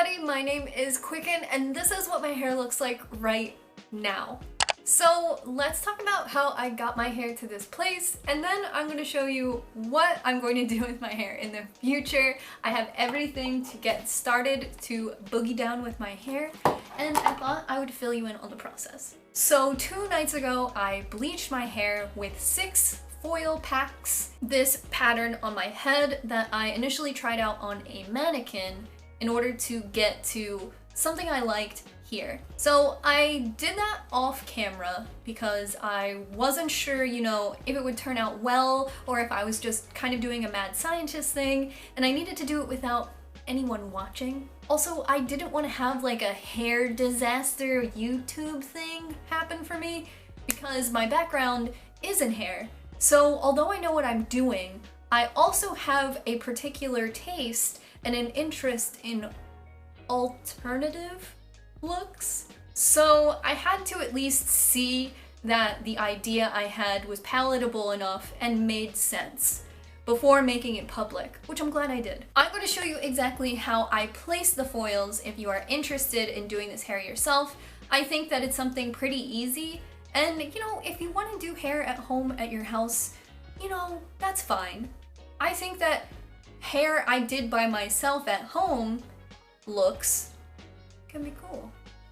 everybody, my name is Qcknd and this is what my hair looks like right now. So let's talk about how I got my hair to this place, and then I'm going to show you what I'm going to do with my hair in the future. I have everything to get started to boogie down with my hair, and I thought I would fill you in on the process. So 2 nights ago, I bleached my hair with 6 foil packs, this pattern on my head that I initially tried out on a mannequin in order to get to something I liked here. So I did that off camera because I wasn't sure, if it would turn out well or if I was just kind of doing a mad scientist thing, and I needed to do it without anyone watching. Also, I didn't want to have like a hair disaster YouTube thing happen for me because my background is in hair. So although I know what I'm doing, I also have a particular taste and an interest in alternative looks. So I had to at least see that the idea I had was palatable enough and made sense before making it public, which I'm glad I did. I'm going to show you exactly how I place the foils if you are interested in doing this hair yourself. I think that it's something pretty easy, and if you want to do hair at home at your house, that's fine. I think that hair I did by myself at home looks can be cool.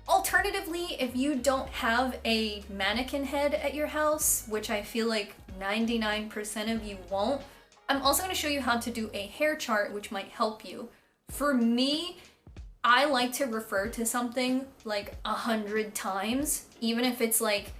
Alternatively, if you don't have a mannequin head at your house, which I feel like 99% of you won't, I'm also going to show you how to do a hair chart, which might help you. For me, I like to refer to something like 100 times, even if it's like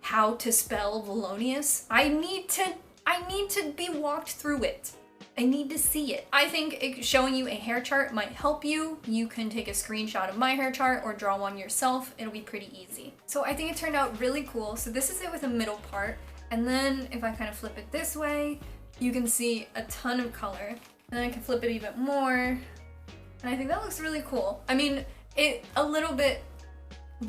how to spell Volonius. I need to be walked through it. I need to see it. I think showing you a hair chart might help you. You can take a screenshot of my hair chart or draw one yourself. It'll be pretty easy. So I think it turned out really cool. So this is it with a middle part. And then if I kind of flip it this way, you can see a ton of color. And then I can flip it even more. And I think that looks really cool. I mean, it a little bit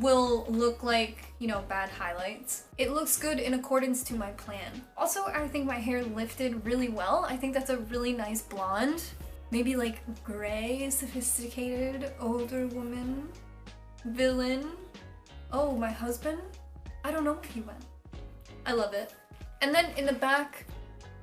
will look like, bad highlights. It looks good in accordance to my plan. Also, I think my hair lifted really well. I think that's a really nice blonde. Maybe like gray, sophisticated, older woman, villain. Oh, my husband? I don't know if he went. I love it. And then in the back,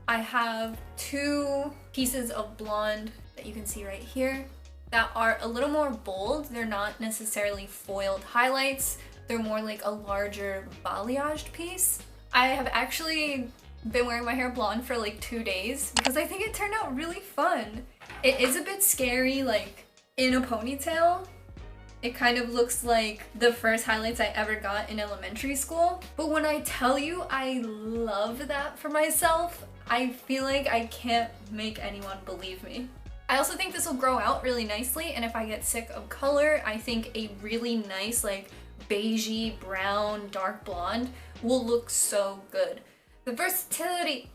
I have 2 pieces of blonde that you can see right here that are a little more bold. They're not necessarily foiled highlights. They're more like a larger balayaged piece. I have actually been wearing my hair blonde for like 2 days because I think it turned out really fun. It is a bit scary, like in a ponytail. It kind of looks like the first highlights I ever got in elementary school. But when I tell you I love that for myself, I feel like I can't make anyone believe me. I also think this will grow out really nicely, and if I get sick of color, I think a really nice like beigey, brown, dark blonde will look so good. The versatility!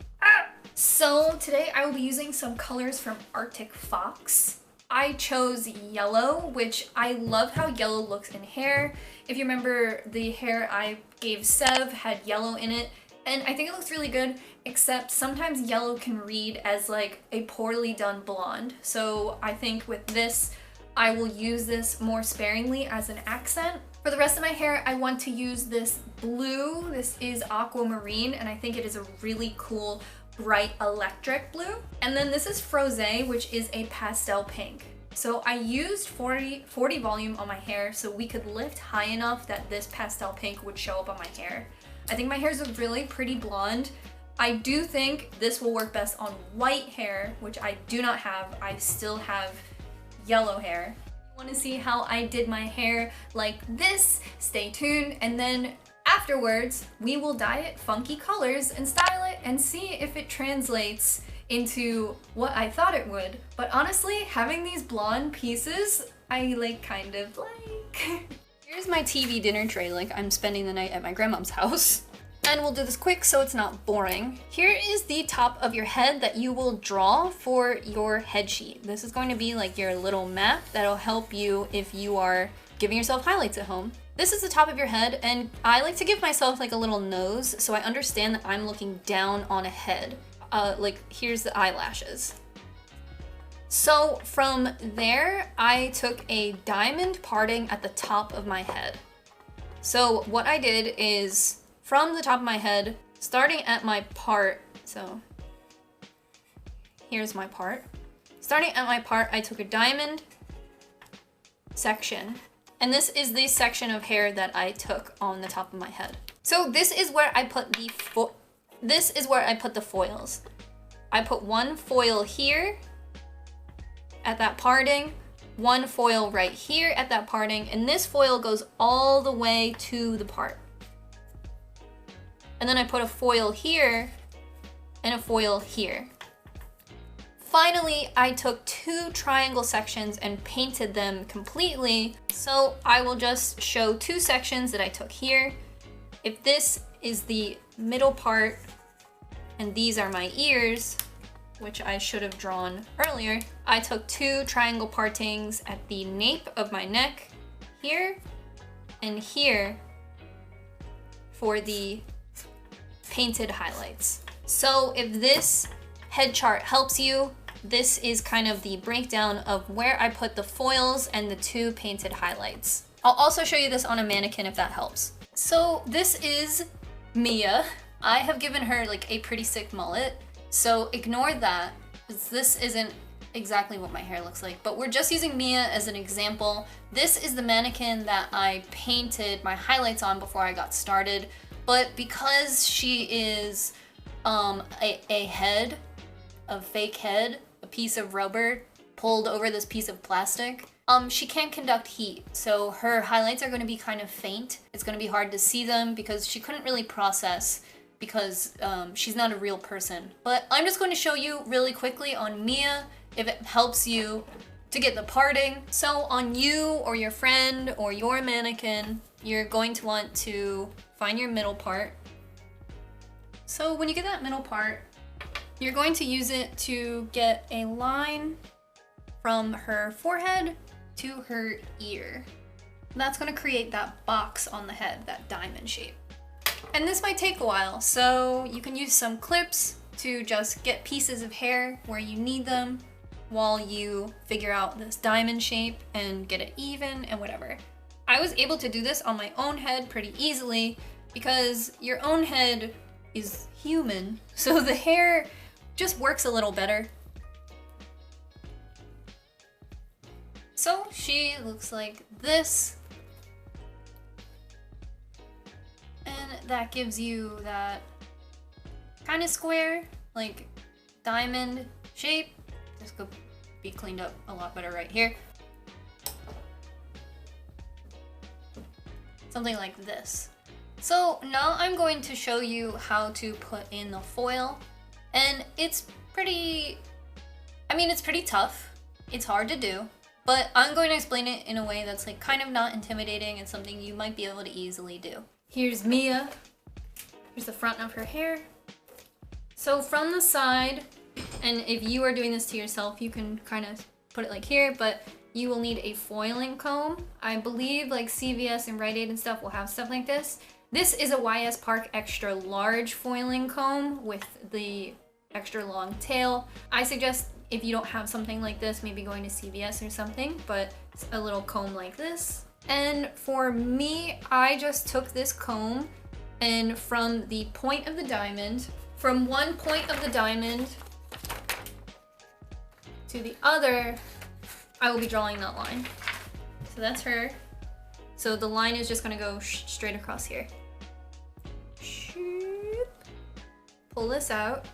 So today I will be using some colors from Aritic Fox. I chose yellow, which I love how yellow looks in hair. If you remember, the hair I gave Sev had yellow in it, and I think it looks really good, except sometimes yellow can read as like a poorly done blonde. So I think with this, I will use this more sparingly as an accent. For the rest of my hair, I want to use this blue. This is aquamarine, and I think it is a really cool, bright electric blue. And then this is Frosé, which is a pastel pink. So I used 40 volume on my hair so we could lift high enough that this pastel pink would show up on my hair. I think my hair is a really pretty blonde. I do think this will work best on white hair, which I do not have. I still have yellow hair. If you want to see how I did my hair like this, stay tuned, and then afterwards we will dye it funky colors and style it and see if it translates into what I thought it would. But honestly, having these blonde pieces, I kind of like. Here's my TV dinner tray, like I'm spending the night at my grandmom's house. And we'll do this quick so it's not boring. Here is the top of your head that you will draw for your head sheet. This is going to be like your little map that'll help you if you are giving yourself highlights at home. This is the top of your head, and I like to give myself like a little nose so I understand that I'm looking down on a head. Like here's the eyelashes. So from there, I took a diamond parting at the top of my head. So what I did is from the top of my head, starting at my part, so here's my part. Starting at my part, I took a diamond section, and this is the section of hair that I took on the top of my head. So this is where I put the foils. I put one foil here at that parting, one foil right here at that parting, and this foil goes all the way to the part. And then I put a foil here and a foil here. Finally, I took 2 triangle sections and painted them completely. So I will just show 2 sections that I took here. If this is the middle part and these are my ears, which I should have drawn earlier, I took 2 triangle partings at the nape of my neck here and here for the painted highlights. So if this head chart helps you, this is kind of the breakdown of where I put the foils and the 2 painted highlights. I'll also show you this on a mannequin if that helps. So this is Mia. I have given her like a pretty sick mullet, so ignore that, because this isn't exactly what my hair looks like, but we're just using Mia as an example. This is the mannequin that I painted my highlights on before I got started, but because she is a head, a fake head, a piece of rubber pulled over this piece of plastic, she can't conduct heat, so her highlights are going to be kind of faint. It's going to be hard to see them because she couldn't really process, because she's not a real person. But I'm just going to show you really quickly on Mia if it helps you to get the parting. So on you or your friend or your mannequin, you're going to want to find your middle part. So when you get that middle part, you're going to use it to get a line from her forehead to her ear. That's going to create that box on the head, that diamond shape. And this might take a while, so you can use some clips to just get pieces of hair where you need them while you figure out this diamond shape and get it even and whatever. I was able to do this on my own head pretty easily because your own head is human, so the hair just works a little better. So she looks like this. And that gives you that kind of square, like diamond shape. This could be cleaned up a lot better right here. Something like this. So now I'm going to show you how to put in the foil. And it's pretty, it's pretty tough. It's hard to do, but I'm going to explain it in a way that's like kind of not intimidating and something you might be able to easily do. Here's Mia. Here's the front of her hair. So from the side, and if you are doing this to yourself, you can kind of put it like here, but you will need a foiling comb. I believe like CVS and Rite Aid and stuff will have stuff like this. This is a YS Park extra large foiling comb with the extra long tail. I suggest if you don't have something like this, maybe going to CVS or something, but it's a little comb like this. And for me, I just took this comb and from the point of the diamond, from one point of the diamond to the other, I will be drawing that line. So that's her. So the line is just gonna go straight across here. Pull this out.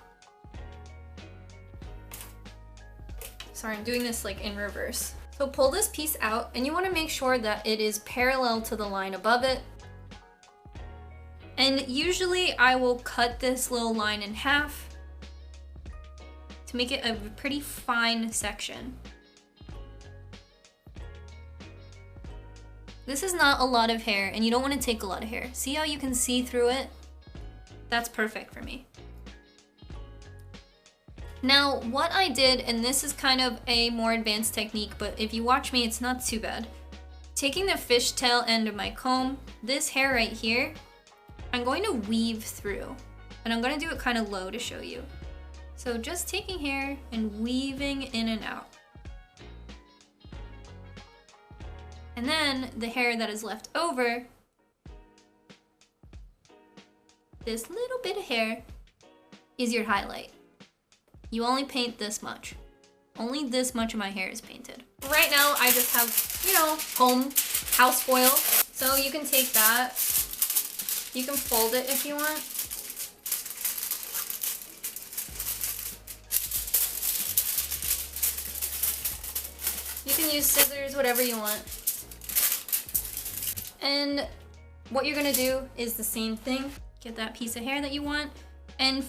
Sorry, I'm doing this like in reverse. So pull this piece out and you want to make sure that it is parallel to the line above it. And usually I will cut this little line in half to make it a pretty fine section. This is not a lot of hair and you don't want to take a lot of hair. See how you can see through it? That's perfect for me. Now, what I did, and this is kind of a more advanced technique, but if you watch me, it's not too bad. Taking the fishtail end of my comb, this hair right here, I'm going to weave through. And I'm going to do it kind of low to show you. So just taking hair and weaving in and out. And then the hair that is left over, this little bit of hair is your highlight. You only paint this much. Only this much of my hair is painted. Right now, I just have, you know, home house foil. So you can take that. You can fold it if you want. You can use scissors, whatever you want. And what you're gonna do is the same thing. Get that piece of hair that you want. And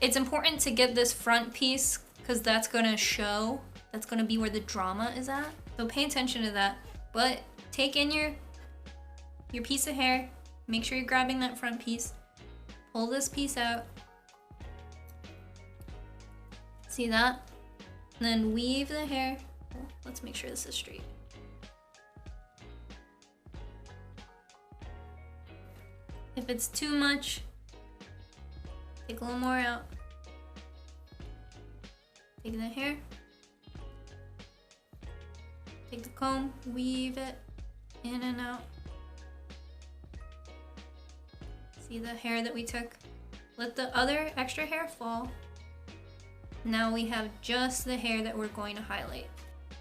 it's important to get this front piece because that's gonna show, that's gonna be where the drama is at. So pay attention to that. But take in your piece of hair, make sure you're grabbing that front piece, pull this piece out. See that? And then weave the hair. Let's make sure this is straight. If it's too much, take a little more out. Take the hair, take the comb, weave it in and out. See the hair that we took? Let the other extra hair fall. Now we have just the hair that we're going to highlight.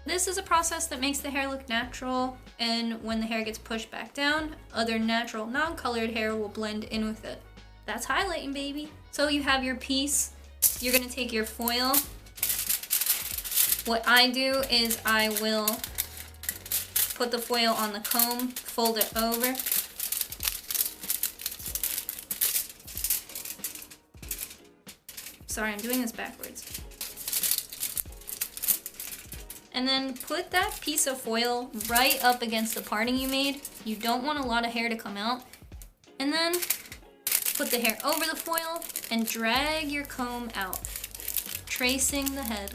This is a process that makes the hair look natural, and when the hair gets pushed back down, other natural non-colored hair will blend in with it. That's highlighting, baby. So you have your piece. You're gonna take your foil. What I do is I will put the foil on the comb, fold it over. Sorry, I'm doing this backwards. And then put that piece of foil right up against the parting you made. You don't want a lot of hair to come out. And then put the hair over the foil and drag your comb out, tracing the head.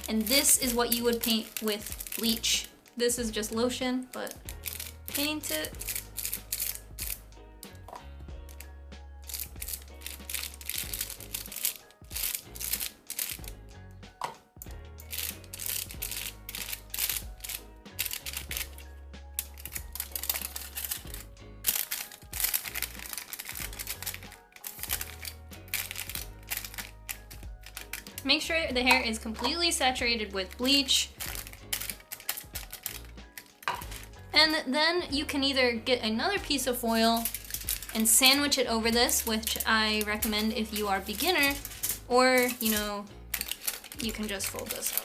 And this is what you would paint with bleach. This is just lotion, but paint it. Make sure the hair is completely saturated with bleach. And then you can either get another piece of foil and sandwich it over this, which I recommend if you are a beginner, or, you know, you can just fold this up.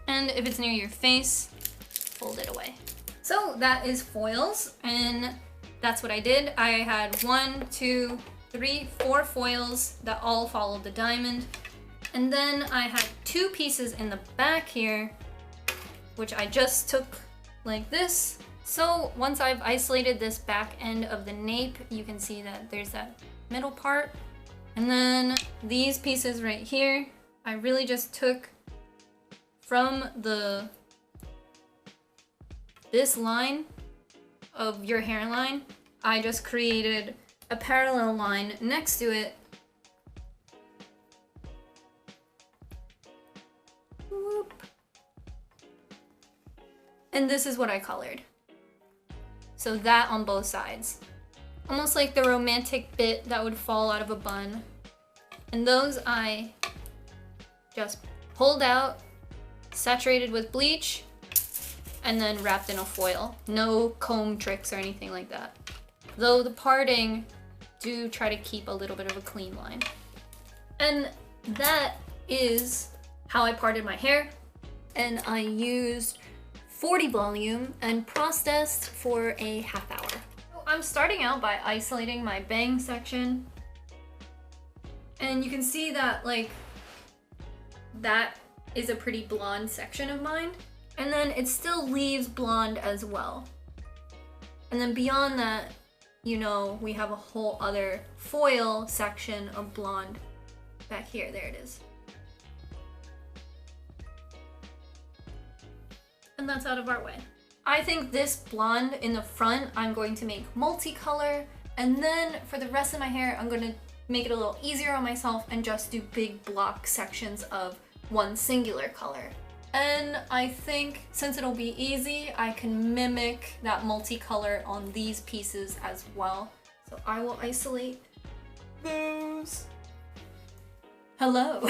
And if it's near your face, fold it away. So that is foils, and that's what I did. I had 1, 2, 3, 4 foils that all followed the diamond. And then I had 2 pieces in the back here, which I just took like this. So once I've isolated this back end of the nape, you can see that there's that middle part. And then these pieces right here, I really just took from this line of your hairline, I just created a parallel line next to it. Whoop. And this is what I colored. So that on both sides. Almost like the romantic bit that would fall out of a bun. And those I just pulled out, saturated with bleach, and then wrapped in a foil. No comb tricks or anything like that. Though the parting, do try to keep a little bit of a clean line. And that is how I parted my hair. And I used 40 volume and processed for a half hour. So I'm starting out by isolating my bang section. And you can see that, like, that is a pretty blonde section of mine. And then it still leaves blonde as well. And then beyond that, you know, we have a whole other foil section of blonde back here. There it is. And that's out of our way. I think this blonde in the front, I'm going to make multicolor. And then for the rest of my hair, I'm going to make it a little easier on myself and just do big block sections of one singular color. And I think since it'll be easy, I can mimic that multicolor on these pieces as well. So I will isolate those. Hello.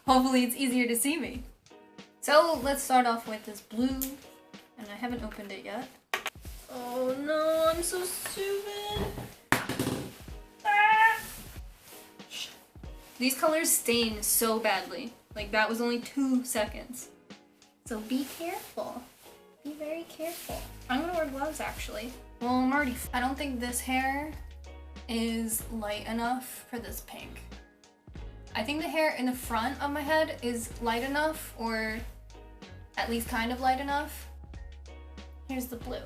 Hopefully it's easier to see me. So let's start off with this blue, and I haven't opened it yet. Oh no, I'm so stupid. Ah! These colors stain so badly. Like that was only 2 seconds. So be careful. Be very careful. I'm gonna wear gloves actually. Well, I don't think this hair is light enough for this pink. I think the hair in the front of my head is light enough, or at least kind of light enough. Here's the blue.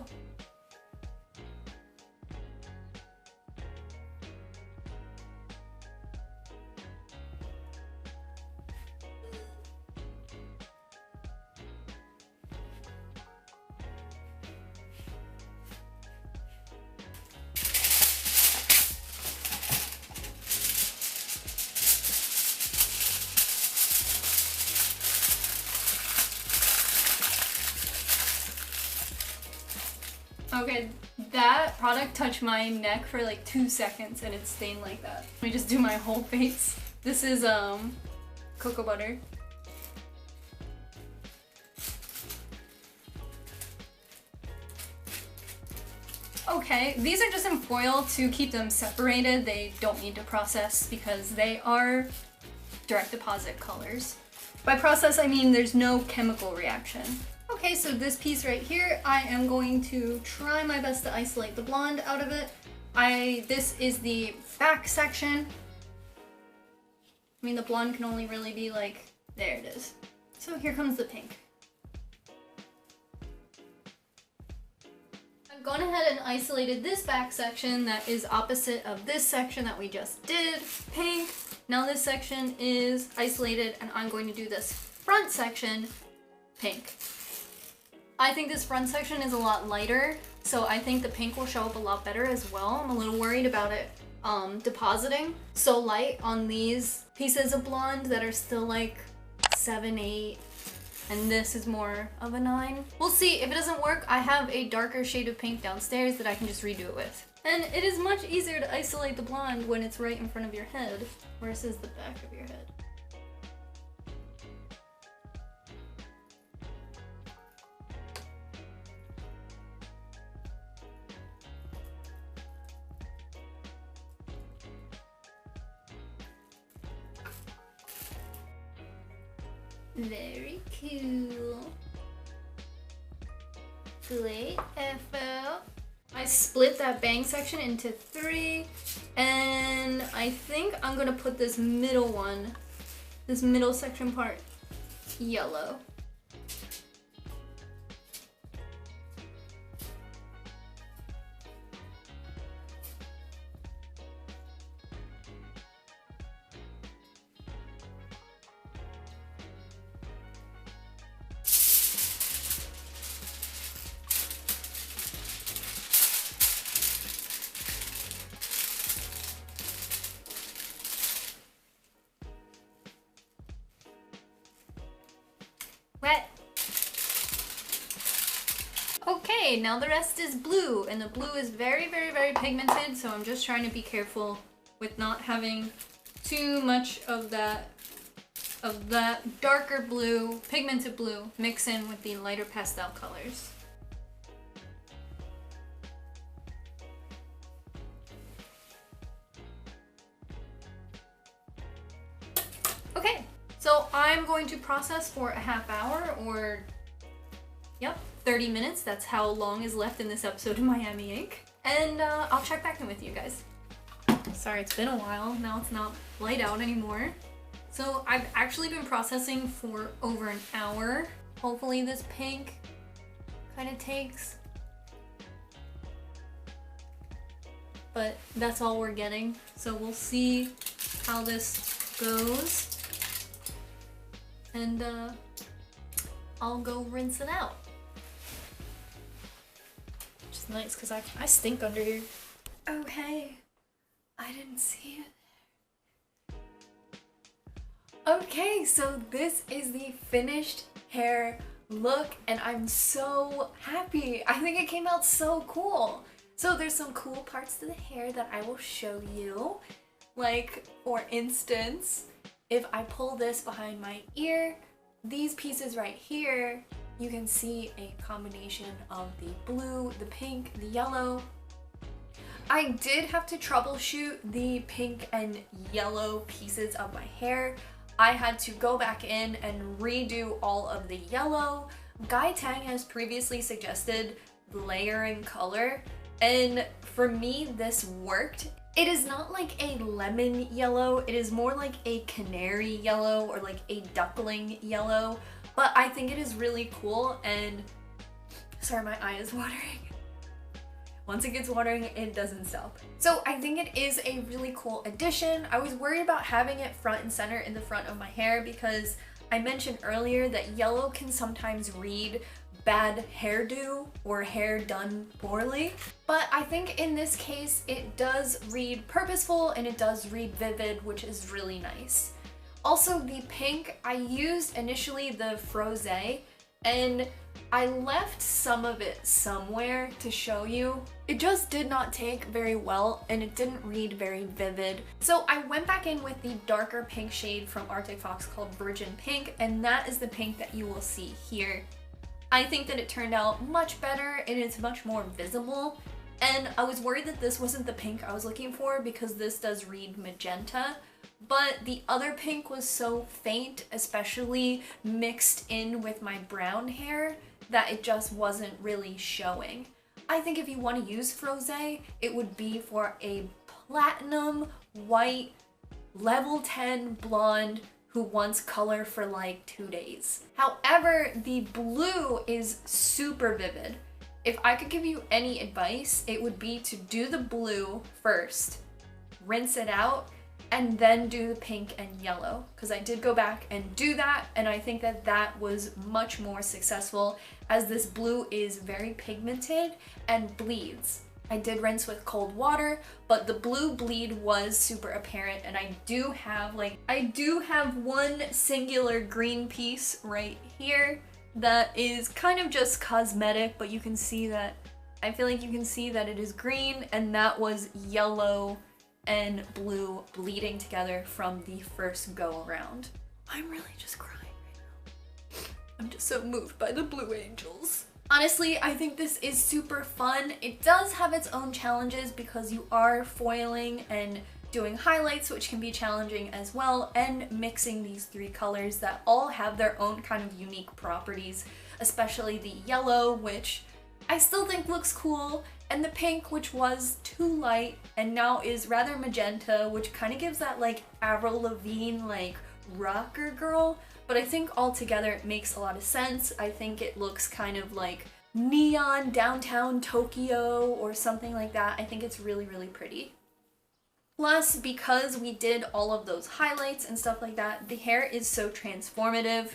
Okay, that product touched my neck for like 2 seconds and it stained like that. Let me just do my whole face. This is cocoa butter. Okay, these are just in foil to keep them separated. They don't need to process because they are direct deposit colors. By process, I mean there's no chemical reaction. Okay, so this piece right here, I am going to try my best to isolate the blonde out of it. This is the back section. I mean, the blonde can only really be like, there it is. So here comes the pink. I've gone ahead and isolated this back section that is opposite of this section that we just did, pink. Now this section is isolated and I'm going to do this front section, pink. I think this front section is a lot lighter, so I think the pink will show up a lot better as well. I'm a little worried about it depositing so light on these pieces of blonde that are still like 7, 8, and this is more of a 9. We'll see. If it doesn't work, I have a darker shade of pink downstairs that I can just redo it with. And it is much easier to isolate the blonde when it's right in front of your head versus the back of your head. Very cool. Great effort. I split that bang section into 3, and I think I'm gonna put this middle one, this middle section part, yellow. Wet. Okay, now the rest is blue, and the blue is very, very, very pigmented, so I'm just trying to be careful with not having too much of that darker blue, pigmented blue, mix in with the lighter pastel colors. Okay, so I'm going to process for a half hour or, yep, 30 minutes. That's how long is left in this episode of Miami Ink. And I'll check back in with you guys. Sorry, it's been a while. Now it's not light out anymore. So I've actually been processing for over an hour. Hopefully this pink kind of takes. But that's all we're getting. So we'll see how this goes. And I'll go rinse it out. Which is nice because I stink under here. Okay, I didn't see it. Okay, so this is the finished hair look and I'm so happy. I think it came out so cool. So there's some cool parts to the hair that I will show you. Like, for instance, if I pull this behind my ear, these pieces right here, you can see a combination of the blue, the pink, the yellow. I did have to troubleshoot the pink and yellow pieces of my hair. I had to go back in and redo all of the yellow. Qcknd has previously suggested layering color, and for me this worked. It is not like a lemon yellow, it is more like a canary yellow or like a duckling yellow, but I think it is really cool. And sorry, my eye is watering. Once it gets watering, it doesn't stop. So I think it is a really cool addition. I was worried about having it front and center in the front of my hair because I mentioned earlier that yellow can sometimes read bad hairdo or hair done poorly. But I think in this case, it does read purposeful and it does read vivid, which is really nice. Also, the pink, I used initially the Froze, and I left some of it somewhere to show you. It just did not take very well and it didn't read very vivid. So I went back in with the darker pink shade from Aritic Fox called Virgin Pink, and that is the pink that you will see here. I think that it turned out much better and it's much more visible. And I was worried that this wasn't the pink I was looking for because this does read magenta. But the other pink was so faint, especially mixed in with my brown hair, that it just wasn't really showing. I think if you want to use Froze, it would be for a platinum, white, level 10 blonde who wants color for like 2 days. However, the blue is super vivid. If I could give you any advice, it would be to do the blue first, rinse it out, and then do the pink and yellow, because I did go back and do that, and I think that that was much more successful as this blue is very pigmented and bleeds. I did rinse with cold water, but the blue bleed was super apparent, and I do have one singular green piece right here that is kind of just cosmetic, but you can see that, I feel like you can see that it is green, and that was yellow and blue bleeding together from the first go around. I'm really just crying right now. I'm just so moved by the blue angels. Honestly, I think this is super fun. It does have its own challenges because you are foiling and doing highlights, which can be challenging as well, and mixing these three colors that all have their own kind of unique properties, especially the yellow, which I still think looks cool, and the pink, which was too light and now is rather magenta, which kind of gives that like Avril Lavigne like rocker girl, but I think altogether it makes a lot of sense. I think it looks kind of like neon downtown Tokyo or something like that. I think it's really, really pretty. Plus, because we did all of those highlights and stuff like that, the hair is so transformative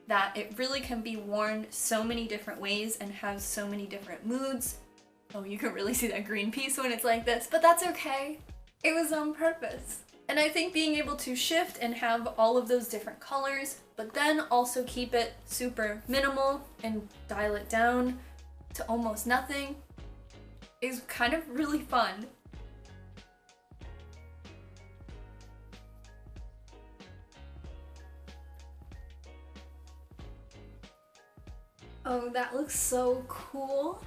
that it really can be worn so many different ways and have so many different moods. Oh, you can really see that green piece when it's like this, but that's okay. It was on purpose. And I think being able to shift and have all of those different colors, but then also keep it super minimal and dial it down to almost nothing is kind of really fun. Oh, that looks so cool.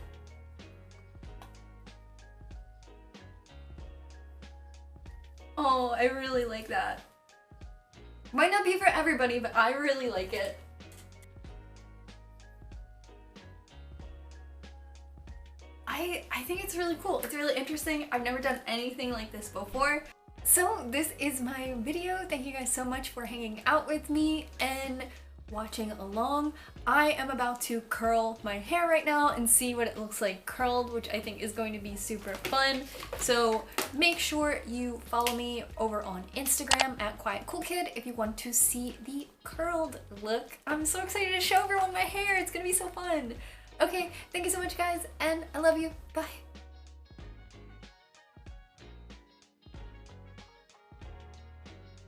Oh, I really like that. Might not be for everybody, but I really like it. I think it's really cool. It's really interesting. I've never done anything like this before. So this is my video. Thank you guys so much for hanging out with me and watching along. I am about to curl my hair right now and see what it looks like curled, which I think is going to be super fun. So make sure you follow me over on Instagram at Qcknd if you want to see the curled look. I'm so excited to show everyone my hair. It's gonna be so fun. Okay, thank you so much guys, and I love you. Bye.